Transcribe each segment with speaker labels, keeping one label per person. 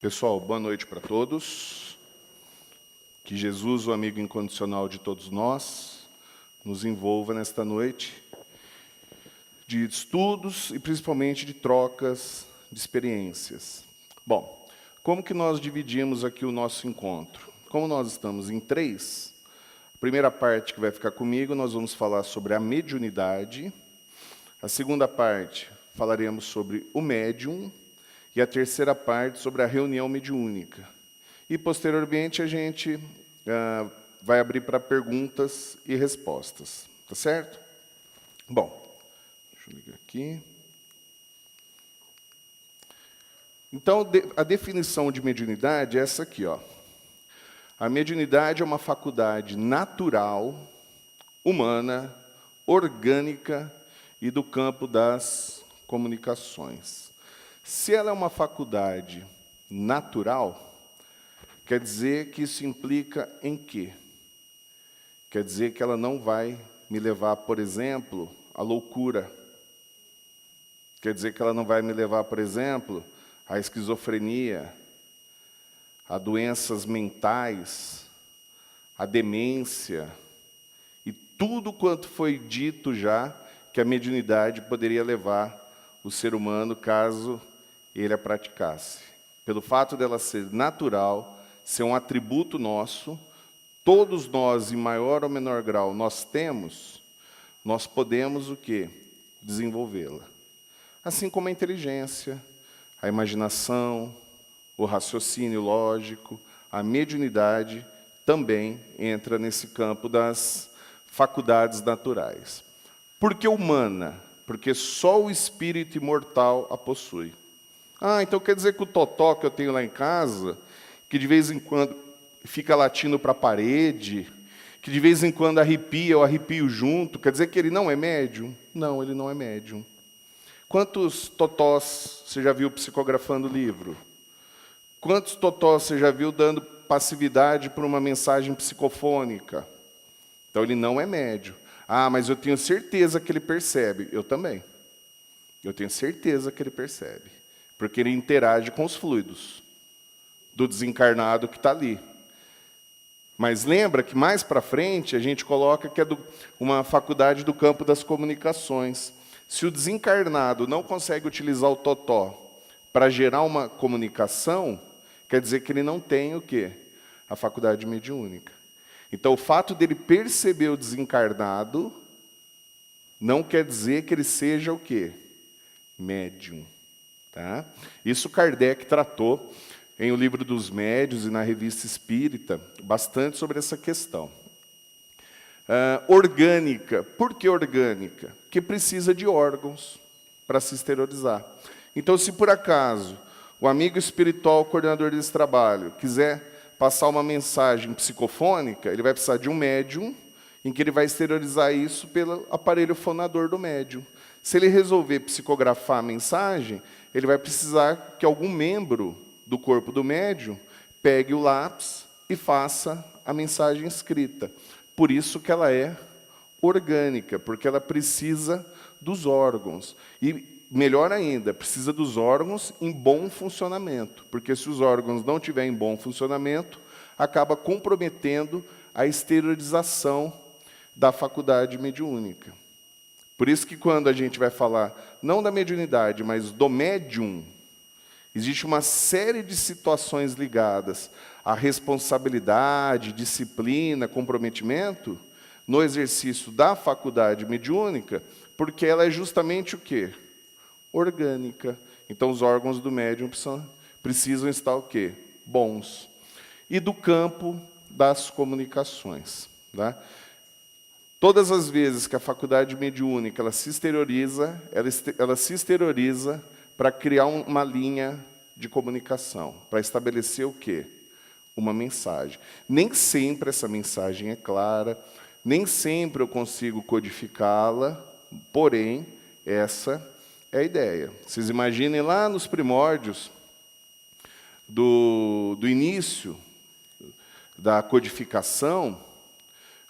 Speaker 1: Pessoal, boa noite para todos. Que Jesus, o amigo incondicional de todos nós, nos envolva nesta noite de estudos e principalmente de trocas de experiências. Bom, como que nós dividimos aqui o nosso encontro? Como nós estamos em 3, a primeira parte que vai ficar comigo, nós vamos falar sobre a mediunidade. A segunda parte, falaremos sobre o médium. E a terceira parte sobre a reunião mediúnica. E, posteriormente, a gente vai abrir para perguntas e respostas. Tá certo? Bom, deixa eu ligar aqui. Então, a definição de mediunidade é essa aqui, ó. A mediunidade é uma faculdade natural, humana, orgânica e do campo das comunicações. Se ela é uma faculdade natural, quer dizer que isso implica em quê? Quer dizer que ela não vai me levar, por exemplo, à loucura. Quer dizer que ela não vai me levar, por exemplo, à esquizofrenia, a doenças mentais, a demência, e tudo quanto foi dito já que a mediunidade poderia levar o ser humano caso ele a praticasse. Pelo fato dela ser natural, ser um atributo nosso, todos nós, em maior ou menor grau, nós podemos o quê? Desenvolvê-la. Assim como a inteligência, a imaginação, o raciocínio lógico, a mediunidade também entra nesse campo das faculdades naturais. Por que humana? Porque só o espírito imortal a possui. Então quer dizer que o totó que eu tenho lá em casa, que de vez em quando fica latindo para a parede, que de vez em quando arrepia, eu arrepio junto, quer dizer que ele não é médium? Não, ele não é médium. Quantos totós você já viu psicografando livro? Quantos totós você já viu dando passividade para uma mensagem psicofônica? Então ele não é médium. Mas eu tenho certeza que ele percebe. Eu também. Eu tenho certeza que ele percebe. Porque ele interage com os fluidos do desencarnado que está ali. Mas lembra que mais para frente a gente coloca que é uma faculdade do campo das comunicações. Se o desencarnado não consegue utilizar o totó para gerar uma comunicação, quer dizer que ele não tem o quê? A faculdade mediúnica. Então, o fato dele perceber o desencarnado não quer dizer que ele seja o quê? Médium. Tá? Isso Kardec tratou em O Livro dos Médiuns e na Revista Espírita bastante sobre essa questão. Orgânica. Por que orgânica? Porque precisa de órgãos para se exteriorizar. Então, se por acaso o amigo espiritual, coordenador desse trabalho, quiser passar uma mensagem psicofônica, ele vai precisar de um médium em que ele vai exteriorizar isso pelo aparelho fonador do médium. Se ele resolver psicografar a mensagem, ele vai precisar que algum membro do corpo do médium pegue o lápis e faça a mensagem escrita. Por isso que ela é orgânica, porque ela precisa dos órgãos. E, melhor ainda, precisa dos órgãos em bom funcionamento, porque se os órgãos não estiverem em bom funcionamento, acaba comprometendo a exteriorização da faculdade mediúnica. Por isso que quando a gente vai falar, não da mediunidade, mas do médium, existe uma série de situações ligadas à responsabilidade, disciplina, comprometimento, no exercício da faculdade mediúnica, porque ela é justamente o quê? Orgânica. Então, os órgãos do médium precisam estar o quê? Bons. E do campo das comunicações. Tá? Todas as vezes que a faculdade mediúnica ela se exterioriza para criar uma linha de comunicação, para estabelecer o quê? Uma mensagem. Nem sempre essa mensagem é clara, nem sempre eu consigo codificá-la, porém, essa é a ideia. Vocês imaginem lá nos primórdios do início da codificação,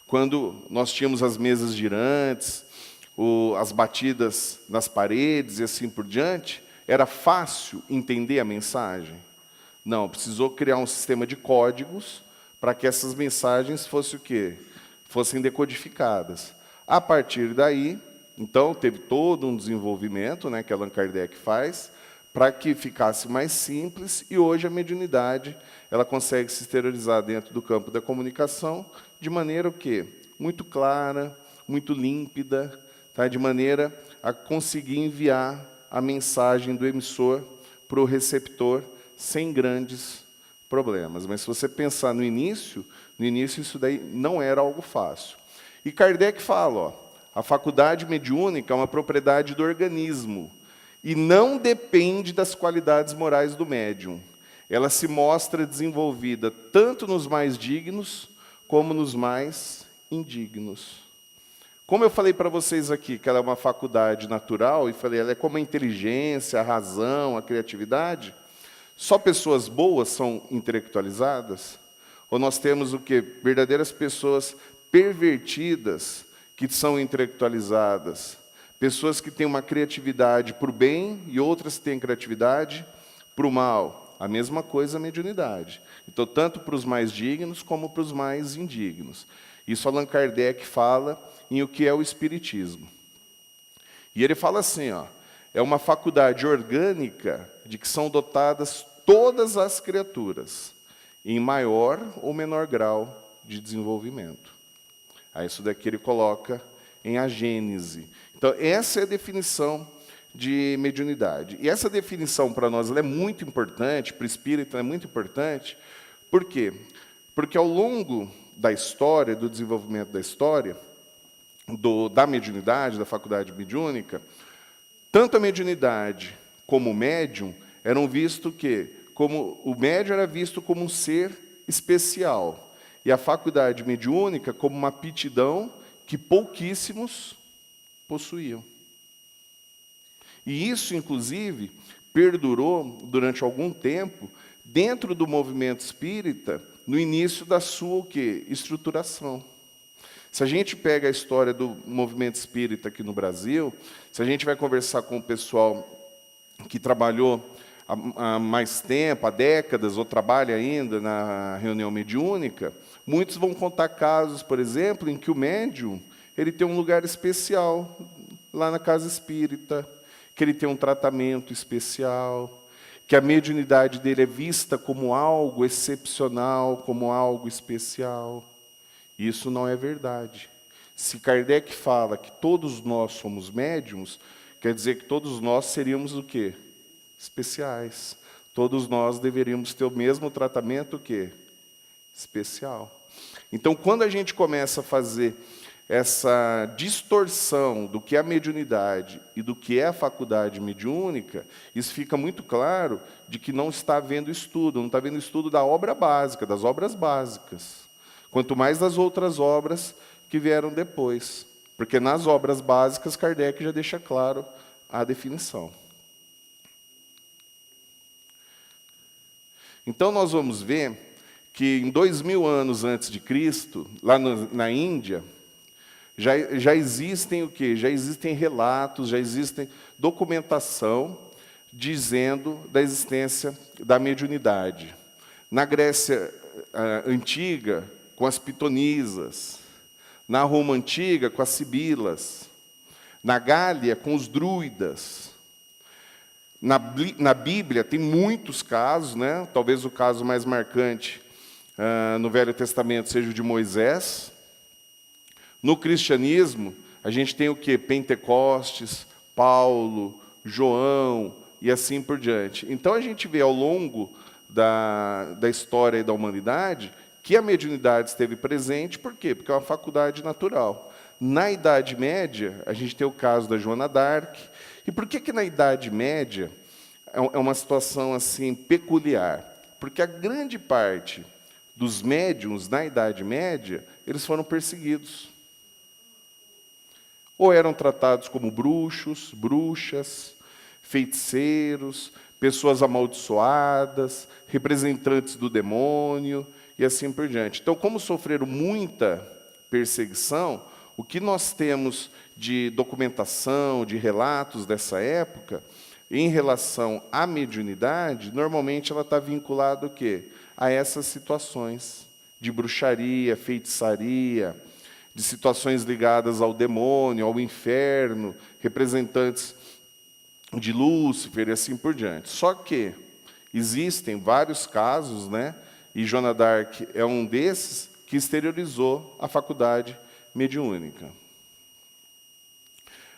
Speaker 1: quando nós tínhamos as mesas girantes, as batidas nas paredes e assim por diante, era fácil entender a mensagem? Não, precisou criar um sistema de códigos para que essas mensagens fossem o quê? Fossem decodificadas. A partir daí, então, teve todo um desenvolvimento, né, que Allan Kardec faz, para que ficasse mais simples, e hoje a mediunidade ela consegue se exteriorizar dentro do campo da comunicação de maneira o quê? Muito clara, muito límpida, tá? De maneira a conseguir enviar a mensagem do emissor para o receptor sem grandes problemas. Mas se você pensar no início isso daí não era algo fácil. E Kardec fala, ó, a faculdade mediúnica é uma propriedade do organismo e não depende das qualidades morais do médium. Ela se mostra desenvolvida tanto nos mais dignos como nos mais indignos. Como eu falei para vocês aqui, que ela é uma faculdade natural, e falei, ela é como a inteligência, a razão, a criatividade, só pessoas boas são intelectualizadas? Ou nós temos o quê? Verdadeiras pessoas pervertidas que são intelectualizadas, pessoas que têm uma criatividade para o bem e outras têm criatividade para o mal. A mesma coisa a mediunidade. Então, tanto para os mais dignos como para os mais indignos. Isso Allan Kardec fala em o que é o Espiritismo. E ele fala assim, ó, é uma faculdade orgânica de que são dotadas todas as criaturas, em maior ou menor grau de desenvolvimento. Aí isso daqui ele coloca em a Gênese. Então, essa é a definição de mediunidade. E essa definição, para nós, ela é muito importante, para o espírita é muito importante. Por quê? Porque ao longo da história, do desenvolvimento da história, da mediunidade, da faculdade mediúnica, tanto a mediunidade como o médium eram vistos que, como o médium era visto como um ser especial, e a faculdade mediúnica como uma aptidão que pouquíssimos possuíam. E isso, inclusive, perdurou durante algum tempo dentro do movimento espírita, no início da sua o quê? Estruturação. Se a gente pega a história do movimento espírita aqui no Brasil, se a gente vai conversar com o pessoal que trabalhou há mais tempo, há décadas, ou trabalha ainda na reunião mediúnica, muitos vão contar casos, por exemplo, em que o médium ele tem um lugar especial lá na casa espírita, que ele tem um tratamento especial, que a mediunidade dele é vista como algo excepcional, como algo especial. Isso não é verdade. Se Kardec fala que todos nós somos médiums, quer dizer que todos nós seríamos o quê? Especiais. Todos nós deveríamos ter o mesmo tratamento o quê? Especial. Então, quando a gente começa a fazer essa distorção do que é a mediunidade e do que é a faculdade mediúnica, isso fica muito claro de que não está havendo estudo, não está havendo estudo da obra básica, das obras básicas. Quanto mais das outras obras que vieram depois. Porque nas obras básicas, Kardec já deixa claro a definição. Então, nós vamos ver que em 2000 anos antes de Cristo, lá na Índia, já existem o quê? Já existem relatos, já existem documentação dizendo da existência da mediunidade. Na Grécia antiga, com as pitonisas, na Roma antiga, com as sibilas, na Gália, com os druidas. Na Bíblia tem muitos casos, né? Talvez o caso mais marcante no Velho Testamento seja o de Moisés. No cristianismo, a gente tem o quê? Pentecostes, Paulo, João e assim por diante. Então, a gente vê ao longo da história e da humanidade que a mediunidade esteve presente. Por quê? Porque é uma faculdade natural. Na Idade Média, a gente tem o caso da Joana d'Arc. E por que na Idade Média é uma situação assim peculiar? Porque a grande parte dos médiuns na Idade Média, eles foram perseguidos. Ou eram tratados como bruxos, bruxas, feiticeiros, pessoas amaldiçoadas, representantes do demônio, e assim por diante. Então, como sofreram muita perseguição, o que nós temos de documentação, de relatos dessa época, em relação à mediunidade, normalmente ela está vinculada ao quê? A essas situações de bruxaria, feitiçaria, de situações ligadas ao demônio, ao inferno, representantes de Lúcifer e assim por diante. Só que existem vários casos, né? E Joana d'Arc é um desses que exteriorizou a faculdade mediúnica.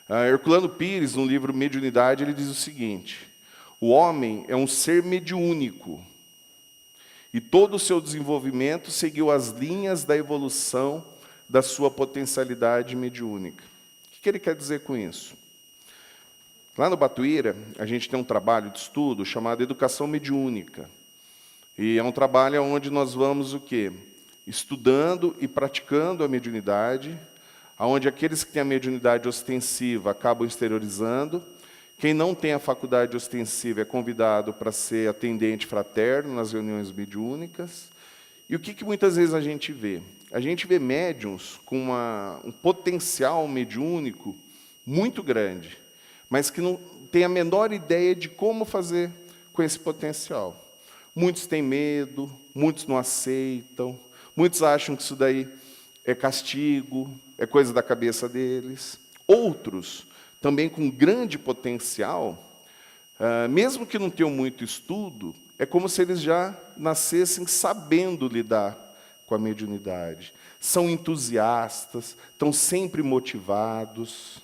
Speaker 1: Herculano Pires, no livro Mediunidade, ele diz o seguinte: o homem é um ser mediúnico, e todo o seu desenvolvimento seguiu as linhas da evolução da sua potencialidade mediúnica. O que ele quer dizer com isso? Lá no Batuíra, a gente tem um trabalho de estudo chamado Educação Mediúnica. E é um trabalho onde nós vamos o quê? Estudando e praticando a mediunidade, onde aqueles que têm a mediunidade ostensiva acabam exteriorizando. Quem não tem a faculdade ostensiva é convidado para ser atendente fraterno nas reuniões mediúnicas. E o que muitas vezes a gente vê? A gente vê médiuns com um potencial mediúnico muito grande, mas que não tem a menor ideia de como fazer com esse potencial. Muitos têm medo, muitos não aceitam, muitos acham que isso daí é castigo, é coisa da cabeça deles. Outros, também com grande potencial, mesmo que não tenham muito estudo, é como se eles já nascessem sabendo lidar com a mediunidade. São entusiastas, estão sempre motivados,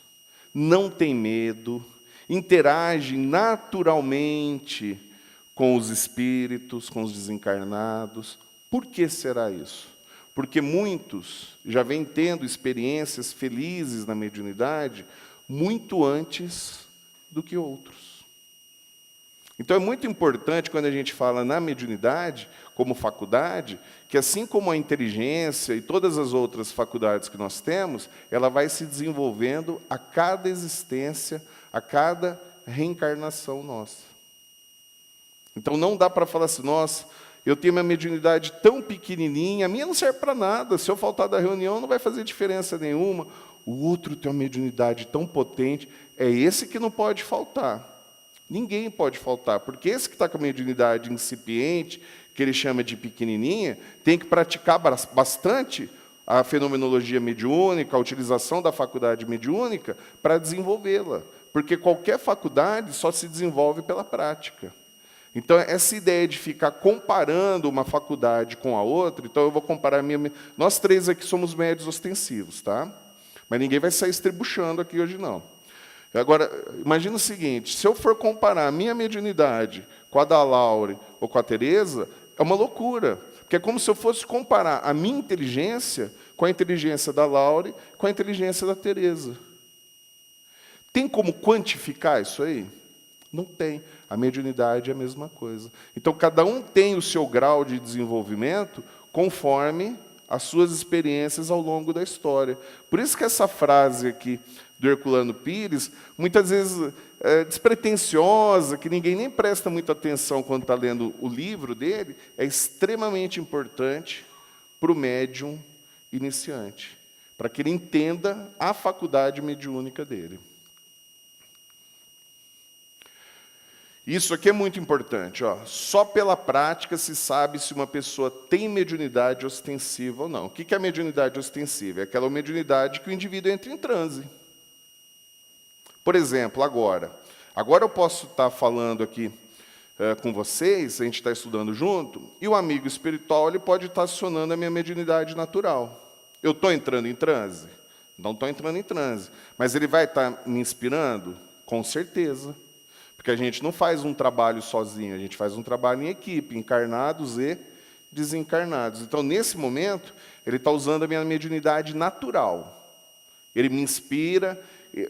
Speaker 1: não têm medo, interagem naturalmente com os espíritos, com os desencarnados. Por que será isso? Porque muitos já vêm tendo experiências felizes na mediunidade muito antes do que outros. Então, é muito importante, quando a gente fala na mediunidade, como faculdade, que assim como a inteligência e todas as outras faculdades que nós temos, ela vai se desenvolvendo a cada existência, a cada reencarnação nossa. Então, não dá para falar assim, nossa, eu tenho minha mediunidade tão pequenininha, a minha não serve para nada, se eu faltar da reunião não vai fazer diferença nenhuma. O outro tem uma mediunidade tão potente, é esse que não pode faltar. Ninguém pode faltar, porque esse que está com a mediunidade incipiente, que ele chama de pequenininha, tem que praticar bastante a fenomenologia mediúnica, a utilização da faculdade mediúnica, para desenvolvê-la. Porque qualquer faculdade só se desenvolve pela prática. Então, essa ideia de ficar comparando uma faculdade com a outra, então eu vou comparar a minha... Nós três aqui somos médios ostensivos, tá? Mas ninguém vai sair estribuchando aqui hoje, não. Agora, imagina o seguinte, se eu for comparar a minha mediunidade com a da Laure ou com a Teresa, é uma loucura. Porque é como se eu fosse comparar a minha inteligência com a inteligência da Laure, com a inteligência da Teresa. Tem como quantificar isso aí? Não tem. A mediunidade é a mesma coisa. Então, cada um tem o seu grau de desenvolvimento conforme as suas experiências ao longo da história. Por isso que essa frase aqui do Herculano Pires, muitas vezes despretensiosa, que ninguém nem presta muita atenção quando está lendo o livro dele, é extremamente importante para o médium iniciante, para que ele entenda a faculdade mediúnica dele. Isso aqui é muito importante. Ó. Só pela prática se sabe se uma pessoa tem mediunidade ostensiva ou não. O que é a mediunidade ostensiva? É aquela mediunidade que o indivíduo entra em transe. Por exemplo, agora eu posso estar falando aqui com vocês, a gente está estudando junto, e o amigo espiritual ele pode estar acionando a minha mediunidade natural. Eu estou entrando em transe? Não estou entrando em transe. Mas ele vai estar me inspirando? Com certeza. Porque a gente não faz um trabalho sozinho, a gente faz um trabalho em equipe, encarnados e desencarnados. Então, nesse momento, ele está usando a minha mediunidade natural. Ele me inspira,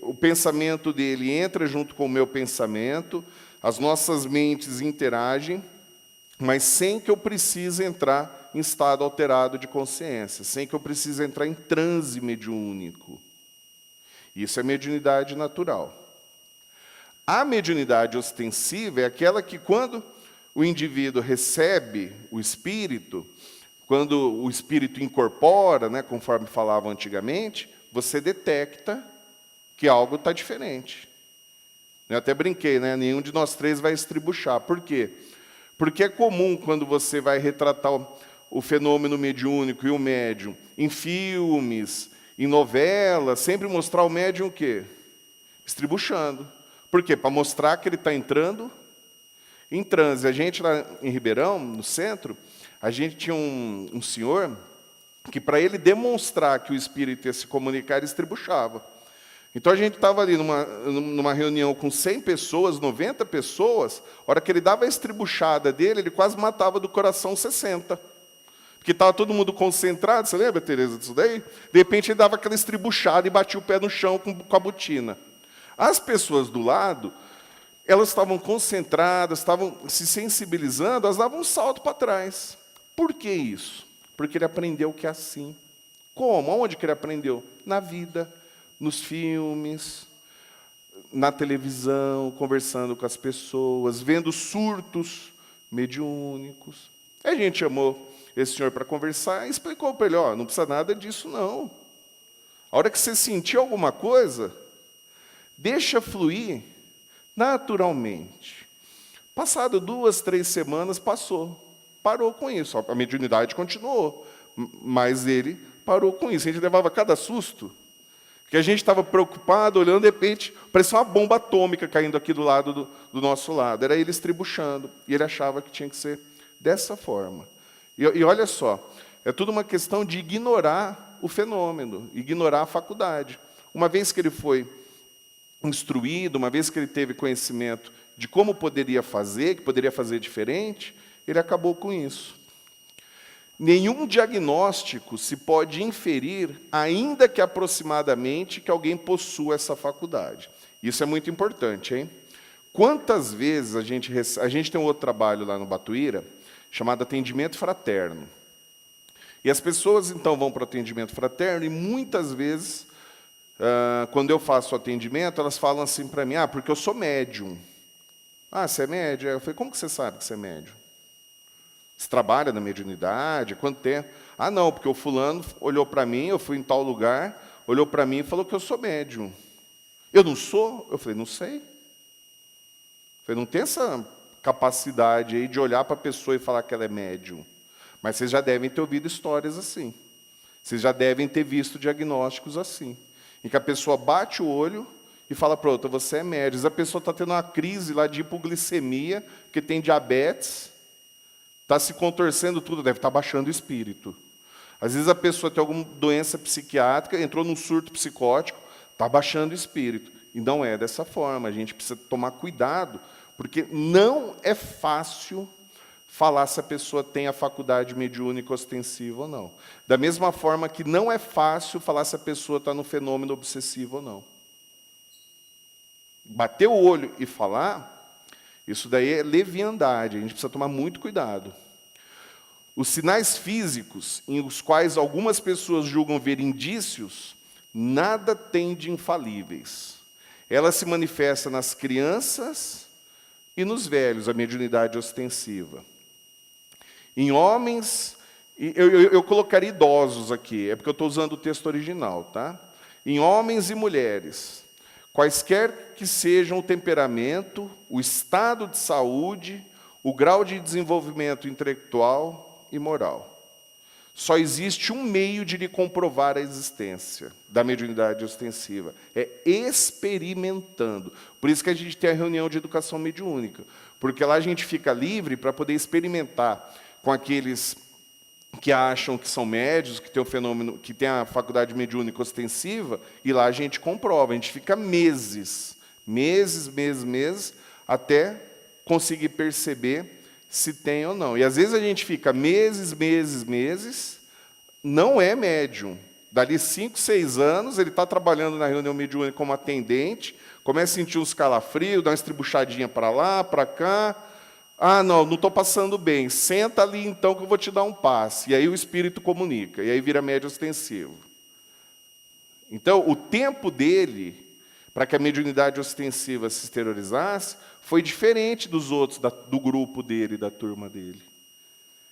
Speaker 1: o pensamento dele entra junto com o meu pensamento, as nossas mentes interagem, mas sem que eu precise entrar em estado alterado de consciência, sem que eu precise entrar em transe mediúnico. Isso é mediunidade natural. A mediunidade ostensiva é aquela que, quando o indivíduo recebe o espírito, quando o espírito incorpora, né, conforme falavam antigamente, você detecta que algo está diferente. Eu até brinquei, né? Nenhum de nós três vai estribuchar. Por quê? Porque é comum, quando você vai retratar o fenômeno mediúnico e o médium em filmes, em novelas, sempre mostrar o médium o quê? Estribuchando. Por quê? Para mostrar que ele está entrando em transe. A gente lá em Ribeirão, no centro, a gente tinha um senhor que, para ele demonstrar que o espírito ia se comunicar, ele estribuchava. Então, a gente estava ali numa reunião com 100 pessoas, 90 pessoas, a hora que ele dava a estribuchada dele, ele quase matava do coração 60. Porque estava todo mundo concentrado, você lembra, Tereza, disso daí? De repente, ele dava aquela estribuchada e batia o pé no chão com a botina. As pessoas do lado, elas estavam concentradas, estavam se sensibilizando, elas davam um salto para trás. Por que isso? Porque ele aprendeu que é assim. Como? Onde que ele aprendeu? Na vida, nos filmes, na televisão, conversando com as pessoas, vendo surtos mediúnicos. A gente chamou esse senhor para conversar e explicou para ele, não precisa nada disso, não. A hora que você sentir alguma coisa, deixa fluir naturalmente. Passado 2, 3 semanas, parou com isso. A mediunidade continuou, mas ele parou com isso. A gente levava cada susto, que a gente estava preocupado, olhando, de repente, parecia uma bomba atômica caindo aqui do lado do nosso lado. Era ele estribuchando, e ele achava que tinha que ser dessa forma. E olha só, é tudo uma questão de ignorar o fenômeno, ignorar a faculdade. Uma vez que ele foi instruído, uma vez que ele teve conhecimento de como poderia fazer, que poderia fazer diferente, ele acabou com isso. Nenhum diagnóstico se pode inferir, ainda que aproximadamente, que alguém possua essa faculdade. Isso é muito importante, hein? Quantas vezes a gente tem um outro trabalho lá no Batuíra, chamado atendimento fraterno. E as pessoas, então, vão para o atendimento fraterno e, muitas vezes, quando eu faço o atendimento, elas falam assim para mim, porque eu sou médium. Você é médium? Eu falei, como que você sabe que você é médium? Você trabalha na mediunidade? Quanto tempo? Não, porque o fulano olhou para mim, eu fui em tal lugar, olhou para mim e falou que eu sou médium. Eu não sou? Eu falei, não sei. Eu falei, não tem essa capacidade aí de olhar para a pessoa e falar que ela é médium. Mas vocês já devem ter ouvido histórias assim. Vocês já devem ter visto diagnósticos assim, em que a pessoa bate o olho e fala para outra, você é médium. A pessoa está tendo uma crise lá de hipoglicemia, porque tem diabetes, está se contorcendo tudo, deve estar baixando o espírito. Às vezes a pessoa tem alguma doença psiquiátrica, entrou num surto psicótico, está baixando o espírito. E não é dessa forma, a gente precisa tomar cuidado, porque não é fácil falar se a pessoa tem a faculdade mediúnica ostensiva ou não. Da mesma forma que não é fácil falar se a pessoa está no fenômeno obsessivo ou não. Bater o olho e falar, isso daí é leviandade, a gente precisa tomar muito cuidado. Os sinais físicos, em os quais algumas pessoas julgam ver indícios, nada tem de infalíveis. Ela se manifesta nas crianças e nos velhos, a mediunidade ostensiva. Em homens, eu colocaria idosos aqui, é porque eu estou usando o texto original, tá? Em homens e mulheres, quaisquer que sejam o temperamento, o estado de saúde, o grau de desenvolvimento intelectual e moral. Só existe um meio de lhe comprovar a existência da mediunidade ostensiva, é experimentando. Por isso que a gente tem a reunião de educação mediúnica, porque lá a gente fica livre para poder experimentar com aqueles que acham que são médios, que tem o fenômeno, que tem a faculdade mediúnica ostensiva, e lá a gente comprova, a gente fica meses, até conseguir perceber se tem ou não. E às vezes a gente fica meses, não é médium. Dali 5, 6 anos, ele está trabalhando na reunião mediúnica como atendente, começa a sentir uns calafrios, dá uma estribuchadinha para lá, para cá. Não estou passando bem. Senta ali, então, que eu vou te dar um passe. E aí o espírito comunica, e aí vira médium ostensivo. Então, o tempo dele, para que a mediunidade ostensiva se exteriorizasse, foi diferente dos outros, do grupo dele, da turma dele.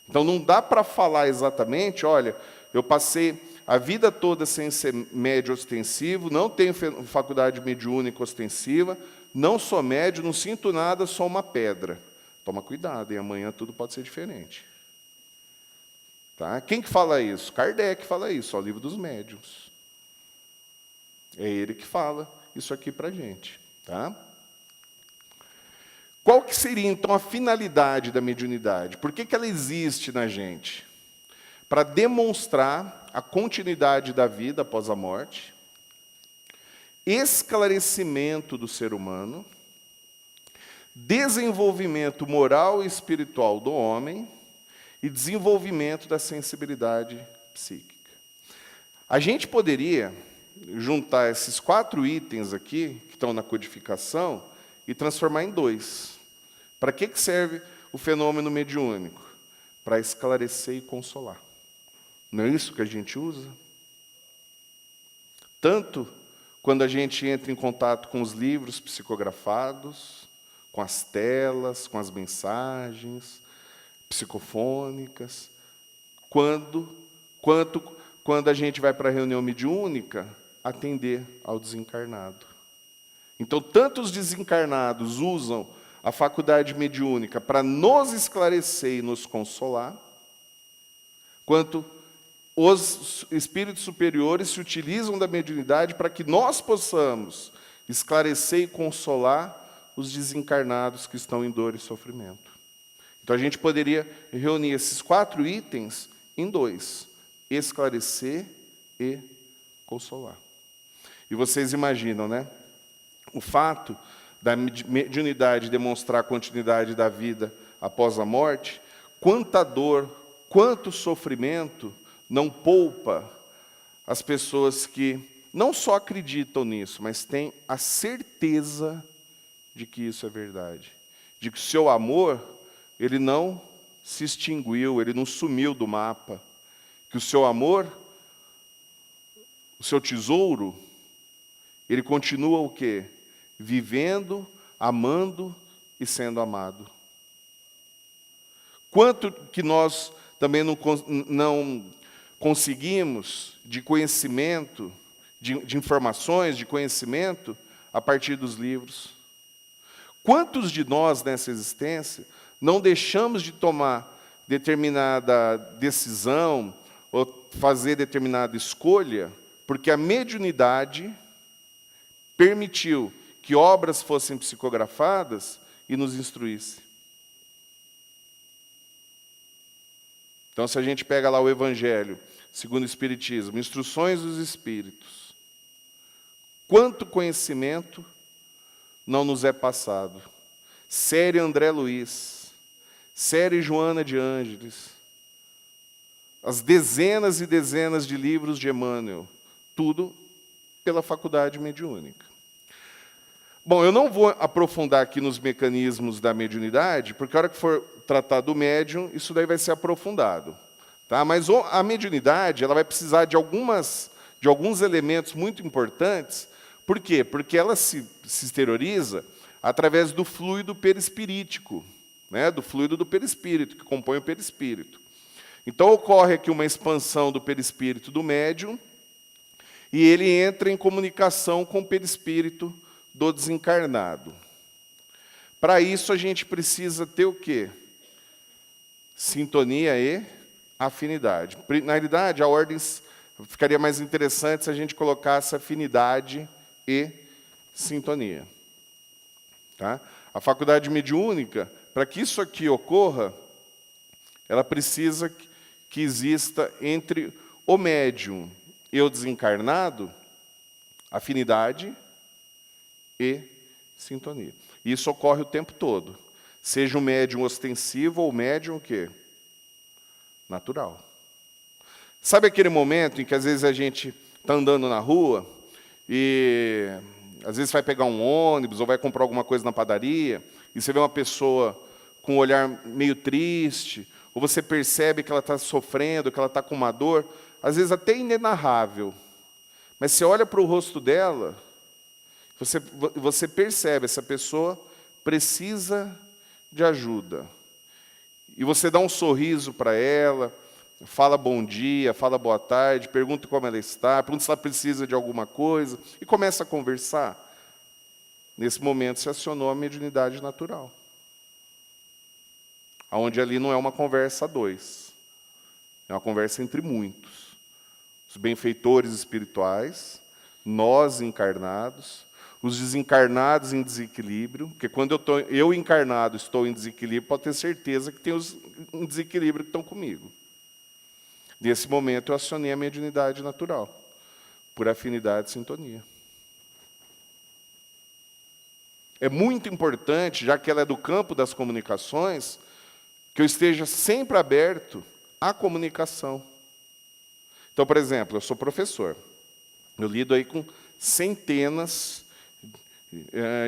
Speaker 1: Então, não dá para falar exatamente, olha, eu passei a vida toda sem ser médium ostensivo, não tenho faculdade mediúnica ostensiva, não sou médium, não sinto nada, sou uma pedra. Toma cuidado, e amanhã tudo pode ser diferente. Tá? Quem que fala isso? Kardec fala isso, o Livro dos Médiuns. É ele que fala isso aqui para a gente. Tá? Qual que seria, então, a finalidade da mediunidade? Por que ela existe na gente? Para demonstrar a continuidade da vida após a morte, esclarecimento do ser humano, desenvolvimento moral e espiritual do homem e desenvolvimento da sensibilidade psíquica. A gente poderia juntar esses 4 itens aqui, que estão na codificação, e transformar em 2. Para que serve o fenômeno mediúnico? Para esclarecer e consolar. Não é isso que a gente usa? Tanto quando a gente entra em contato com os livros psicografados, com as telas, com as mensagens psicofônicas, quando a gente vai para a reunião mediúnica, atender ao desencarnado. Então, tanto os desencarnados usam a faculdade mediúnica para nos esclarecer e nos consolar, quanto os espíritos superiores se utilizam da mediunidade para que nós possamos esclarecer e consolar os desencarnados que estão em dor e sofrimento. Então, a gente poderia reunir esses 4 itens em 2: esclarecer e consolar. E vocês imaginam, né? O fato da mediunidade demonstrar a continuidade da vida após a morte, quanta dor, quanto sofrimento não poupa as pessoas que não só acreditam nisso, mas têm a certeza de que isso é verdade. De que o seu amor, ele não se extinguiu, ele não sumiu do mapa. Que o seu amor, o seu tesouro, ele continua o quê? Vivendo, amando e sendo amado. Quanto que nós também não conseguimos de conhecimento, de informações, de conhecimento, a partir dos livros. Quantos de nós, nessa existência, não deixamos de tomar determinada decisão ou fazer determinada escolha, porque a mediunidade permitiu que obras fossem psicografadas e nos instruísse. Então, se a gente pega lá o Evangelho, segundo o Espiritismo, Instruções dos Espíritos, quanto conhecimento não nos é passado. Série André Luiz, série Joana de Ângeles, as dezenas e dezenas de livros de Emmanuel, tudo pela faculdade mediúnica. Bom, eu não vou aprofundar aqui nos mecanismos da mediunidade, porque a hora que for tratar do médium, isso daí vai ser aprofundado. Tá? Mas a mediunidade ela vai precisar de alguns elementos muito importantes. Por quê? Porque ela se exterioriza através do fluido perispirítico, né? Do fluido do perispírito, que compõe o perispírito. Então, ocorre aqui uma expansão do perispírito do médium, e ele entra em comunicação com o perispírito do desencarnado. Para isso, a gente precisa ter o quê? Sintonia e afinidade. Na realidade, a ordem ficaria mais interessante se a gente colocasse afinidade e sintonia. Tá? A faculdade mediúnica, para que isso aqui ocorra, ela precisa que exista entre o médium e o desencarnado afinidade e sintonia. Isso ocorre o tempo todo. Seja o médium ostensivo ou o médium o quê? Natural. Sabe aquele momento em que às vezes a gente está andando na rua e às vezes vai pegar um ônibus ou vai comprar alguma coisa na padaria e você vê uma pessoa com um olhar meio triste, ou você percebe que ela está sofrendo, que ela está com uma dor, às vezes até inenarrável. Mas você olha para o rosto dela, você percebe, essa pessoa precisa de ajuda. E você dá um sorriso para ela, fala bom dia, fala boa tarde, pergunta como ela está, pergunta se ela precisa de alguma coisa, e começa a conversar. Nesse momento se acionou a mediunidade natural. Onde ali não é uma conversa a dois. É uma conversa entre muitos. Os benfeitores espirituais, nós encarnados, os desencarnados em desequilíbrio, porque quando eu encarnado estou em desequilíbrio, pode ter certeza que tem os em desequilíbrio que estão comigo. Nesse momento eu acionei a mediunidade natural, por afinidade e sintonia. É muito importante, já que ela é do campo das comunicações, que eu esteja sempre aberto à comunicação. Então, por exemplo, eu sou professor. Eu lido aí com centenas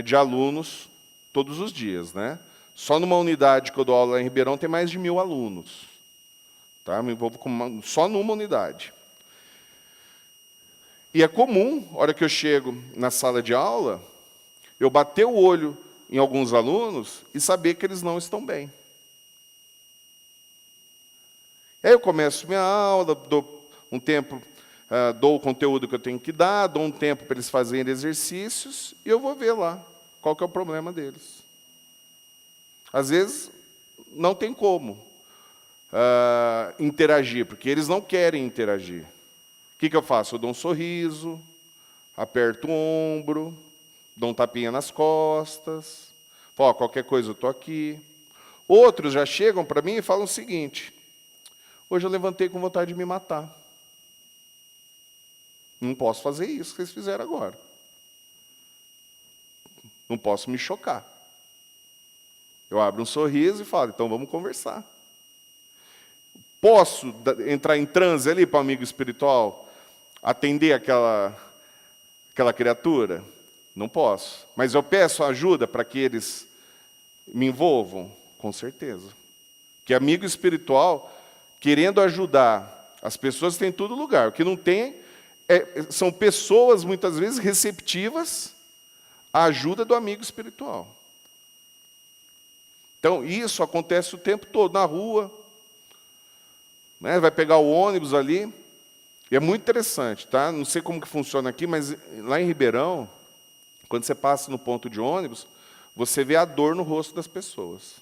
Speaker 1: de alunos todos os dias, né? Só numa unidade que eu dou aula em Ribeirão tem mais de 1000 alunos. Tá? Me envolvo só numa unidade. E é comum, na hora que eu chego na sala de aula, eu bater o olho em alguns alunos e saber que eles não estão bem. Aí eu começo minha aula, dou um tempo, dou o conteúdo que eu tenho que dar, dou um tempo para eles fazerem exercícios, e eu vou ver lá qual que é o problema deles. Às vezes, não tem como interagir, porque eles não querem interagir. O que eu faço? Eu dou um sorriso, aperto o ombro, dou um tapinha nas costas, falo, qualquer coisa eu estou aqui. Outros já chegam para mim e falam o seguinte: hoje eu levantei com vontade de me matar. Não posso fazer isso que vocês fizeram agora. Não posso me chocar. Eu abro um sorriso e falo, então vamos conversar. Posso entrar em transe ali para o amigo espiritual, atender aquela criatura? Não posso. Mas eu peço ajuda para que eles me envolvam? Com certeza. Que amigo espiritual, querendo ajudar, as pessoas têm em todo lugar. O que não tem são pessoas, muitas vezes, receptivas à ajuda do amigo espiritual. Então, isso acontece o tempo todo, na rua. Né? Vai pegar o ônibus ali. E é muito interessante, tá? Não sei como que funciona aqui, mas lá em Ribeirão, quando você passa no ponto de ônibus, você vê a dor no rosto das pessoas.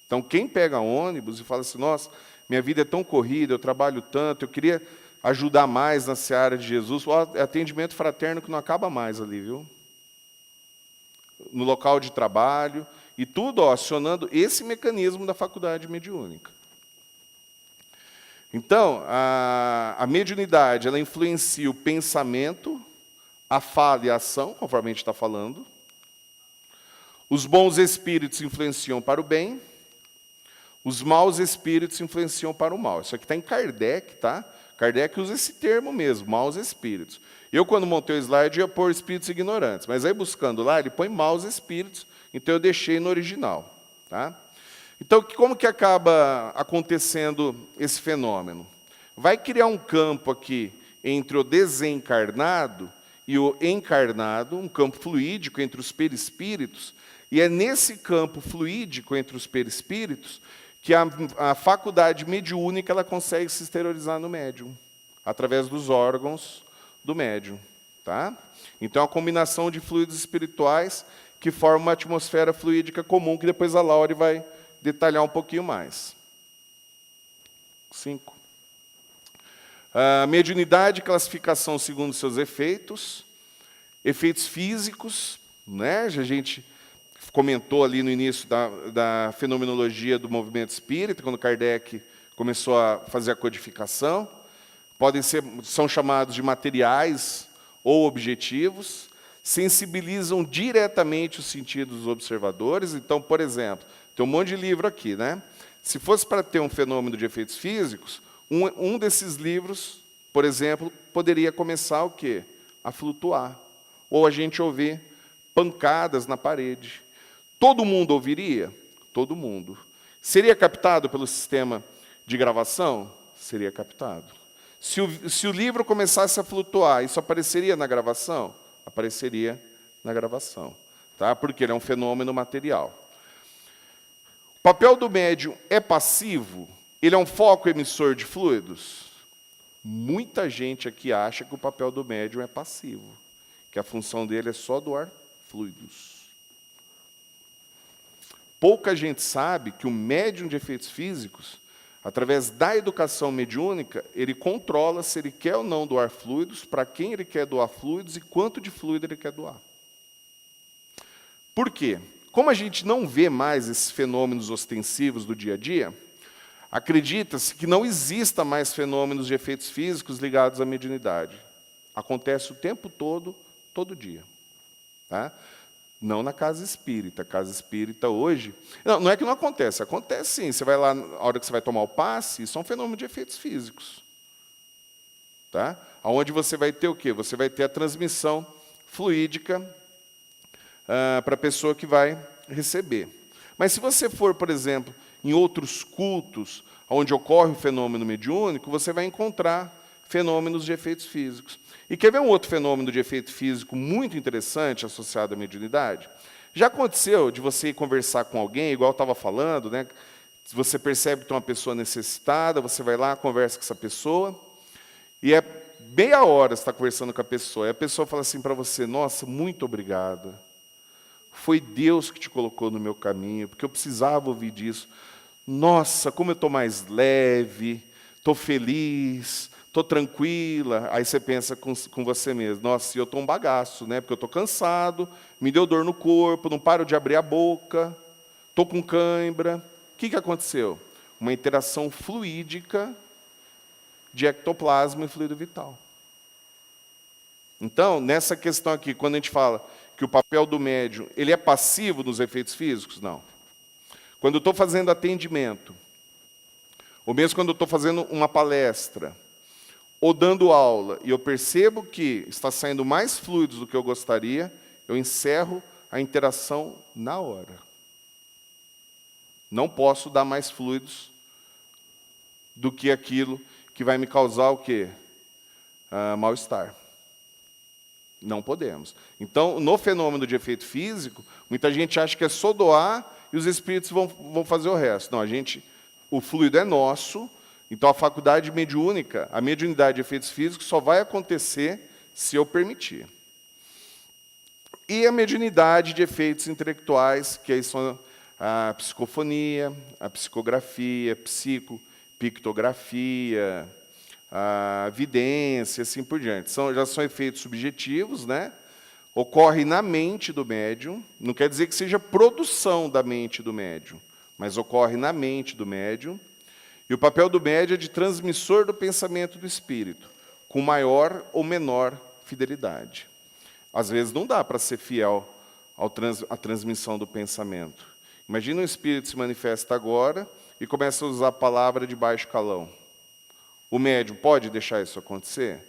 Speaker 1: Então, quem pega ônibus e fala assim, nossa, minha vida é tão corrida, eu trabalho tanto, eu queria ajudar mais na seara de Jesus, é atendimento fraterno que não acaba mais ali, viu? No local de trabalho, e tudo acionando esse mecanismo da faculdade mediúnica. Então, a mediunidade, ela influencia o pensamento, a fala e a ação, conforme a gente está falando. Os bons espíritos influenciam para o bem, os maus espíritos influenciam para o mal. Isso aqui está em Kardec, tá? Kardec usa esse termo mesmo, maus espíritos. Eu, quando montei o slide, ia pôr espíritos ignorantes, mas aí, buscando lá, ele põe maus espíritos, então eu deixei no original. Tá? Então, como que acaba acontecendo esse fenômeno? Vai criar um campo aqui entre o desencarnado e o encarnado, um campo fluídico entre os perispíritos, e é nesse campo fluídico entre os perispíritos que a faculdade mediúnica ela consegue se exteriorizar no médium, através dos órgãos do médium. Tá? Então, a combinação de fluidos espirituais que forma uma atmosfera fluídica comum, que depois a Laure vai detalhar um pouquinho mais. 5. A mediunidade, classificação segundo seus efeitos físicos, né? A gente comentou ali no início da fenomenologia do movimento espírita, quando Kardec começou a fazer a codificação. São chamados de materiais ou objetivos, sensibilizam diretamente os sentidos dos observadores. Então, por exemplo, tem um monte de livro aqui, né? Se fosse para ter um fenômeno de efeitos físicos, um desses livros, por exemplo, poderia começar o quê? A flutuar. Ou a gente ouvir pancadas na parede. Todo mundo ouviria? Todo mundo. Seria captado pelo sistema de gravação? Seria captado. Se o livro começasse a flutuar, isso apareceria na gravação? Apareceria na gravação. Tá? Porque ele é um fenômeno material. O papel do médium é passivo? Ele é um foco emissor de fluidos? Muita gente aqui acha que o papel do médium é passivo, que a função dele é só doar fluidos. Pouca gente sabe que o médium de efeitos físicos, através da educação mediúnica, ele controla se ele quer ou não doar fluidos, para quem ele quer doar fluidos e quanto de fluido ele quer doar. Por quê? Como a gente não vê mais esses fenômenos ostensivos do dia a dia, acredita-se que não exista mais fenômenos de efeitos físicos ligados à mediunidade. Acontece o tempo todo, todo dia. Tá? Não na casa espírita. A casa espírita hoje... Não é que não acontece. Acontece sim. Você vai lá, na hora que você vai tomar o passe, isso é um fenômeno de efeitos físicos. Tá? Onde você vai ter o quê? Você vai ter a transmissão fluídica para a pessoa que vai receber. Mas se você for, por exemplo, em outros cultos, onde ocorre o fenômeno mediúnico, você vai encontrar fenômenos de efeitos físicos. E quer ver um outro fenômeno de efeito físico muito interessante associado à mediunidade? Já aconteceu de você ir conversar com alguém, igual eu estava falando, né? Se você percebe que tem uma pessoa necessitada, você vai lá, conversa com essa pessoa, e é meia hora você está conversando com a pessoa, e a pessoa fala assim para você: nossa, muito obrigado. Foi Deus que te colocou no meu caminho, porque eu precisava ouvir disso. Nossa, como eu estou mais leve, estou feliz, estou tranquila. Aí você pensa com você mesmo: nossa, eu estou um bagaço, né? Porque eu estou cansado, me deu dor no corpo, não paro de abrir a boca, estou com cãibra. O que aconteceu? Uma interação fluídica de ectoplasma e fluido vital. Então, nessa questão aqui, quando a gente fala que o papel do médium ele é passivo nos efeitos físicos, não. Quando eu estou fazendo atendimento, ou mesmo quando eu estou fazendo uma palestra, ou dando aula, e eu percebo que está saindo mais fluidos do que eu gostaria, eu encerro a interação na hora. Não posso dar mais fluidos do que aquilo que vai me causar o quê? Mal-estar. Não podemos. Então, no fenômeno de efeito físico, muita gente acha que é só doar e os espíritos vão fazer o resto. Não, o fluido é nosso, então a faculdade mediúnica, a mediunidade de efeitos físicos só vai acontecer se eu permitir. E a mediunidade de efeitos intelectuais, que aí são a psicofonia, a psicografia, pictografia, a vidência, assim por diante. Já são efeitos subjetivos, né? Ocorre na mente do médium, não quer dizer que seja produção da mente do médium, mas ocorre na mente do médium. E o papel do médium é de transmissor do pensamento do espírito, com maior ou menor fidelidade. Às vezes não dá para ser fiel à transmissão do pensamento. Imagina um espírito se manifesta agora e começa a usar a palavra de baixo calão. O médium pode deixar isso acontecer?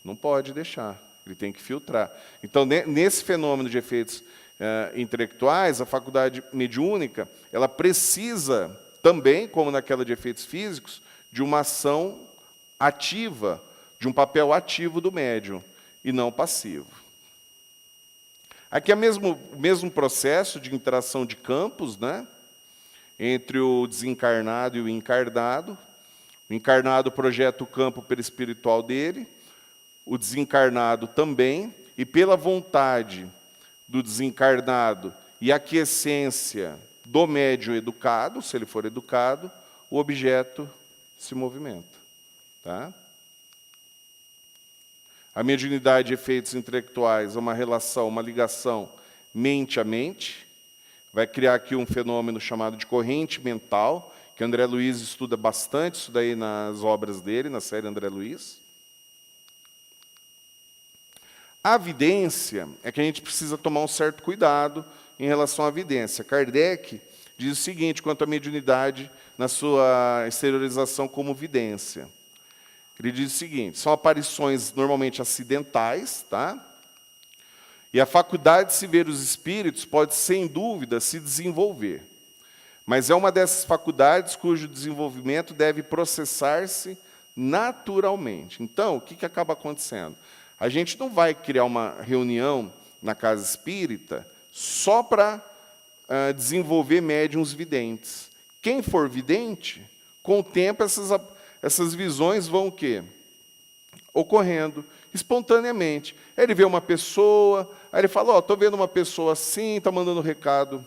Speaker 1: Não pode deixar, ele tem que filtrar. Então, nesse fenômeno de efeitos intelectuais, a faculdade mediúnica, ela precisa também, como naquela de efeitos físicos, de uma ação ativa, de um papel ativo do médium, e não passivo. Aqui é o mesmo processo de interação de campos, né, entre o desencarnado e o encarnado. O encarnado projeta o campo perispiritual dele, o desencarnado também, e pela vontade do desencarnado e a aquiescência do médium educado, se ele for educado, o objeto se movimenta. Tá? A mediunidade de efeitos intelectuais é uma relação, uma ligação mente a mente, vai criar aqui um fenômeno chamado de corrente mental, que André Luiz estuda bastante isso daí nas obras dele, na série André Luiz. A vidência é que a gente precisa tomar um certo cuidado em relação à vidência. Kardec diz o seguinte quanto à mediunidade na sua exteriorização como vidência. Ele diz o seguinte: são aparições normalmente acidentais, tá? E a faculdade de se ver os espíritos pode, sem dúvida, se desenvolver. Mas é uma dessas faculdades cujo desenvolvimento deve processar-se naturalmente. Então, o que acaba acontecendo? A gente não vai criar uma reunião na casa espírita só para desenvolver médiuns videntes. Quem for vidente, com o tempo, essas visões vão o quê? Ocorrendo. espontaneamente. Aí ele vê uma pessoa, aí ele fala, estou vendo uma pessoa assim, está mandando recado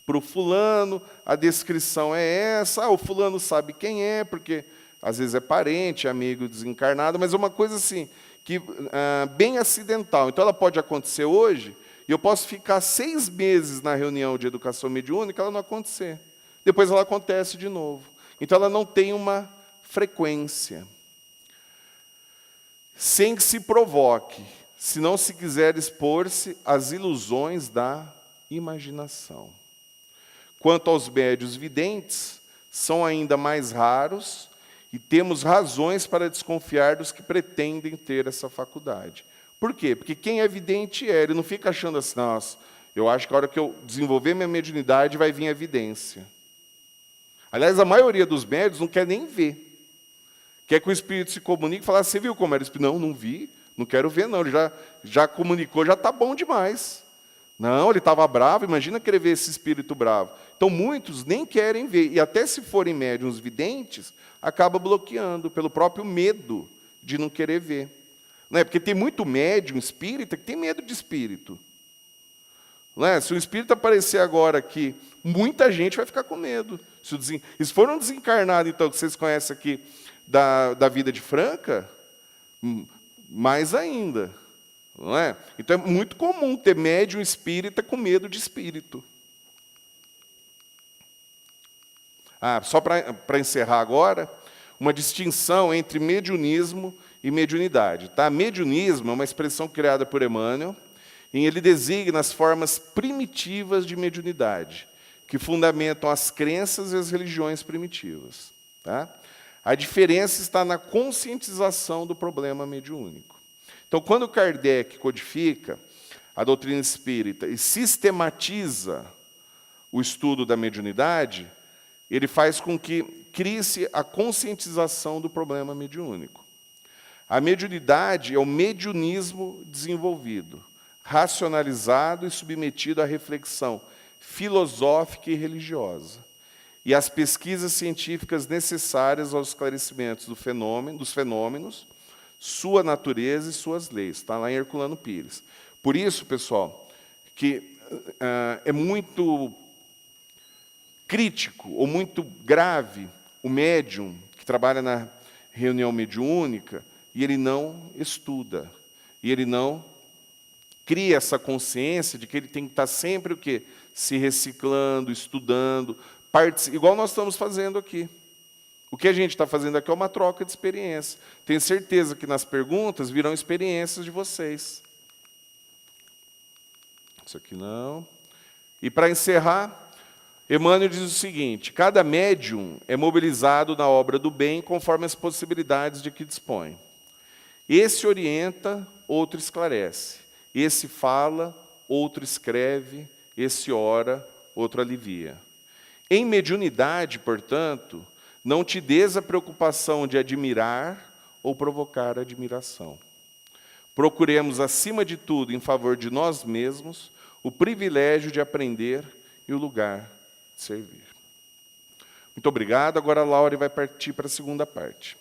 Speaker 1: para o fulano, a descrição é essa, o fulano sabe quem é, porque às vezes é parente, amigo desencarnado, mas é uma coisa assim, que, bem acidental. Então, ela pode acontecer hoje, e eu posso ficar 6 meses na reunião de educação mediúnica e ela não acontecer. Depois ela acontece de novo. Então, ela não tem uma frequência. Sem que se provoque, se não se quiser expor-se às ilusões da imaginação. Quanto aos médiuns videntes, são ainda mais raros e temos razões para desconfiar dos que pretendem ter essa faculdade. Por quê? Porque quem é vidente ele não fica achando assim, nossa, eu acho que a hora que eu desenvolver minha mediunidade vai vir a evidência. Aliás, a maioria dos médiuns não quer nem ver. Quer que o espírito se comunique e fale, você viu como era o espírito? Não, não vi, não quero ver não, ele já comunicou, já está bom demais. Não, ele estava bravo, imagina querer ver esse espírito bravo. Então, muitos nem querem ver, e até se forem médiuns videntes, acaba bloqueando pelo próprio medo de não querer ver. Não é? Porque tem muito médium espírita que tem medo de espírito. Não é? Se o espírito aparecer agora aqui, muita gente vai ficar com medo. Se for um desencarnado, então, que vocês conhecem aqui da vida de Franca, mais ainda. Não é? Então, é muito comum ter médium espírita com medo de espírito. Só para encerrar agora, uma distinção entre mediunismo e mediunidade. Tá? Mediunismo é uma expressão criada por Emmanuel, e ele designa as formas primitivas de mediunidade, que fundamentam as crenças e as religiões primitivas. Tá? A diferença está na conscientização do problema mediúnico. Então, quando Kardec codifica a doutrina espírita e sistematiza o estudo da mediunidade, ele faz com que crie-se a conscientização do problema mediúnico. A mediunidade é o mediunismo desenvolvido, racionalizado e submetido à reflexão filosófica e religiosa, e às pesquisas científicas necessárias aos esclarecimentos dos fenômenos, sua natureza e suas leis. Está lá em Herculano Pires. Por isso, pessoal, que é muito crítico ou muito grave o médium que trabalha na reunião mediúnica e ele não estuda, e ele não cria essa consciência de que ele tem que estar sempre o quê? Se reciclando, estudando, igual nós estamos fazendo aqui. O que a gente está fazendo aqui é uma troca de experiência. Tenho certeza que nas perguntas virão experiências de vocês. Isso aqui não. E para encerrar, Emmanuel diz o seguinte: cada médium é mobilizado na obra do bem conforme as possibilidades de que dispõe. Esse orienta, outro esclarece. Esse fala, outro escreve. Esse ora, outro alivia. Em mediunidade, portanto, não te des a preocupação de admirar ou provocar admiração. Procuremos, acima de tudo, em favor de nós mesmos, o privilégio de aprender e o lugar de servir. Muito obrigado. Agora a Laura vai partir para a segunda parte.